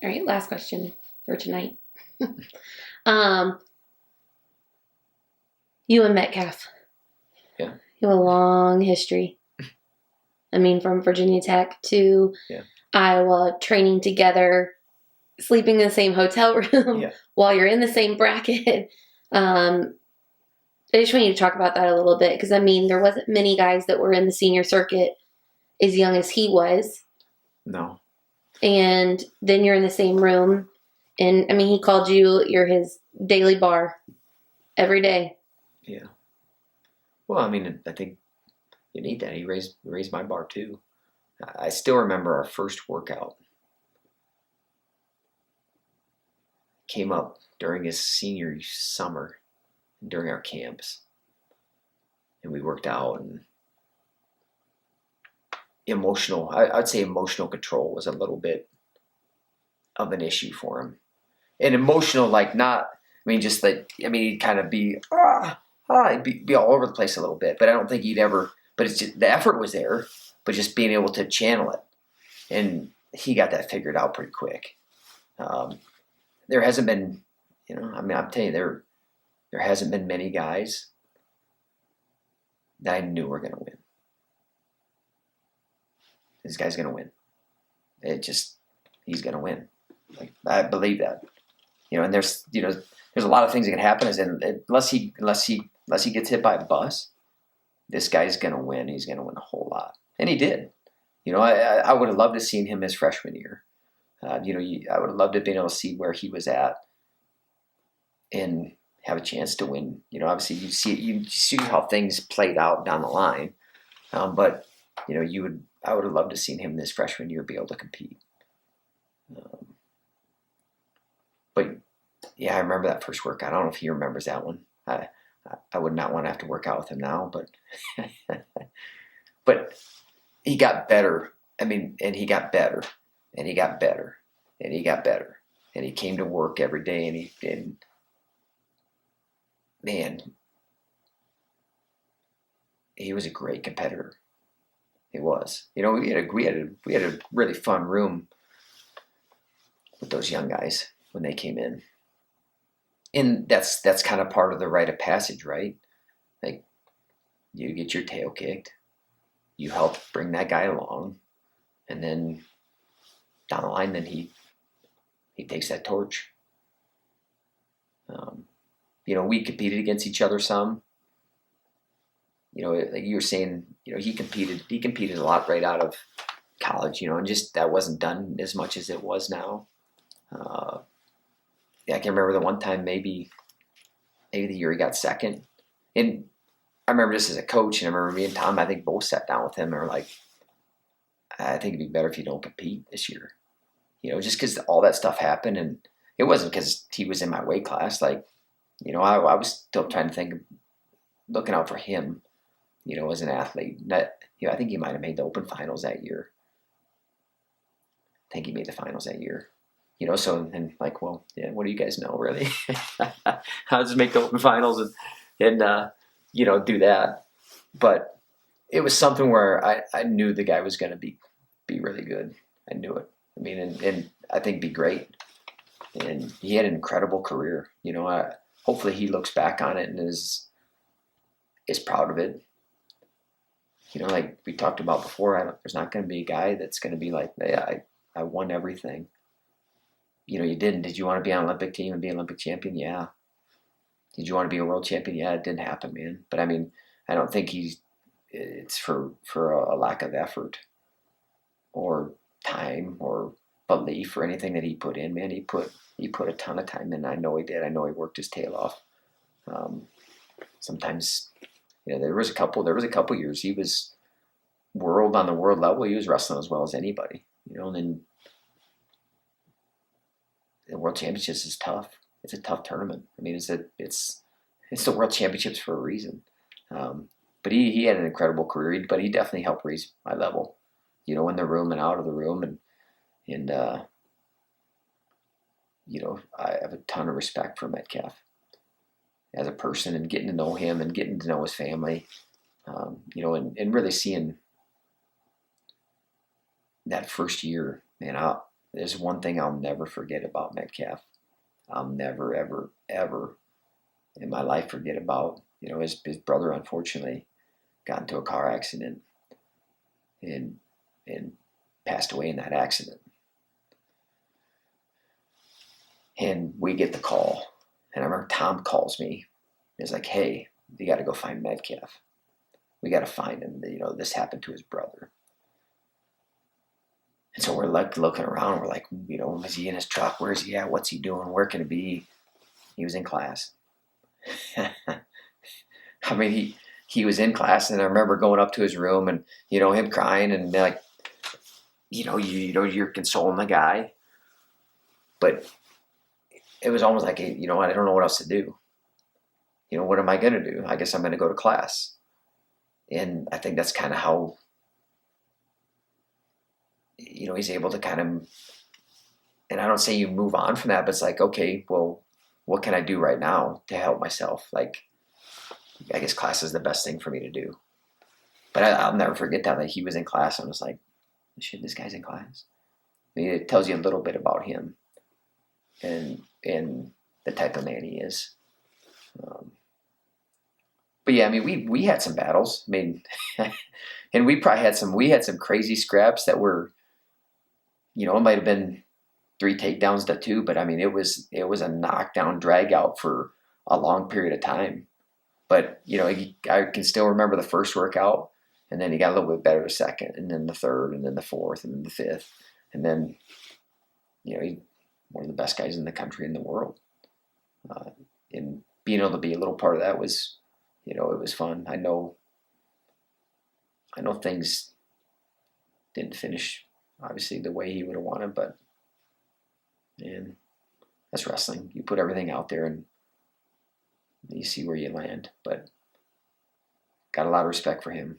All right, last question for tonight. um, you and Metcalf. Yeah. You have a long history. I mean, from Virginia Tech to Iowa, training together, sleeping in the same hotel room while you're in the same bracket. I just want you to talk about that a little bit because, I mean, there wasn't many guys that were in the senior circuit as young as he was. No. And then you're in the same room. And, I mean, he called you're his daily bar every day. Yeah. Well, I mean, I think you need that. He raised my bar, too. I still remember our first workout. Came up during his senior summer, during our camps. And we worked out, and I'd say emotional control was a little bit of an issue for him. And emotional, like not, I mean, just like, I mean, he'd kind of be, he'd be all over the place a little bit, but I don't think he'd ever, but it's just, the effort was there, but just being able to channel it. And he got that figured out pretty quick. There hasn't been, I mean, I'm telling you, there hasn't been many guys that I knew were going to win. This guy's going to win. He's going to win. Like, I believe that. And there's a lot of things that can happen. Unless he gets hit by a bus, this guy's going to win. He's going to win a whole lot. And he did. I would have loved to have seen him his freshman year. I would have loved to have been able to see where he was at and have a chance to win. Obviously you see how things played out down the line. But I would have loved to have seen him this freshman year be able to compete. But yeah, I remember that first workout. I don't know if he remembers that one. I would not want to have to work out with him now, but but he got better. I mean, and he got better, and he got better, and he got better, and he came to work every day, and man, he was a great competitor. He was. We had a really fun room with those young guys when they came in. And that's kind of part of the rite of passage, right? Like, you get your tail kicked, you help bring that guy along, and then down the line, then he takes that torch. We competed against each other some. Like you were saying, he competed a lot right out of college, and just that wasn't done as much as it was now. I can remember the one time maybe the year he got second. And I remember this as a coach, and I remember me and Tom, I think both sat down with him and were like, I think it'd be better if you don't compete this year. Just because all that stuff happened, and it wasn't because he was in my weight class. Like, I was still trying to think of looking out for him, as an athlete. I think he might have made the open finals that year. I think he made the finals that year. So and like, well, yeah, what do you guys know, really? I'll just make the open finals and do that. But it was something where I knew the guy was going to be really good. I knew it. I mean, and I think be great. And he had an incredible career. Hopefully he looks back on it and is proud of it. Like we talked about before, there's not going to be a guy that's going to be like, yeah, I won everything. You didn't. Did you want to be on an Olympic team and be an Olympic champion? Yeah. Did you want to be a world champion? Yeah, it didn't happen, man. But I mean, I don't think it's for a lack of effort or time or belief or anything that he put in, man. He put a ton of time in. I know he did. I know he worked his tail off. Sometimes, there was a couple years he was on the world level. He was wrestling as well as anybody, and then the World Championships is tough. It's a tough tournament. I mean, it's the World Championships for a reason. But he had an incredible career. But he definitely helped raise my level, in the room and out of the room, and I have a ton of respect for Metcalf as a person, and getting to know him and getting to know his family, and really seeing that first year, man. there's one thing I'll never forget about Metcalf. I'll never, ever, ever in my life forget about, his brother unfortunately got into a car accident and passed away in that accident. And we get the call, and I remember Tom calls me. He's like, "Hey, you got to go find Metcalf. We got to find him. This happened to his brother." And so we're like looking around. We're like, is he in his truck? Where is he at? What's he doing? Where can it be? He was in class. I mean, he was in class, and I remember going up to his room and him crying, and like, you're consoling the guy, but it was almost like, I don't know what else to do. What am I going to do? I guess I'm going to go to class. And I think that's kind of how, he's able to kind of, and I don't say you move on from that, but it's like, okay, well, what can I do right now to help myself? Like, I guess class is the best thing for me to do. But I'll never forget that. Like, he was in class and I was like, shit, this guy's in class. I mean, it tells you a little bit about him and the type of man he is. But yeah, I mean, we had some battles. I mean, and we had some crazy scraps that were, it might have been 3 takedowns to 2, but I mean, it was a knockdown drag out for a long period of time. But, I can still remember the first workout, and then he got a little bit better the second, and then the third, and then the fourth, and then the fifth. And then, he's one of the best guys in the country and the world. And being able to be a little part of that was, it was fun. I know things didn't finish, obviously, the way he would have wanted, but, man, that's wrestling. You put everything out there and you see where you land. But got a lot of respect for him.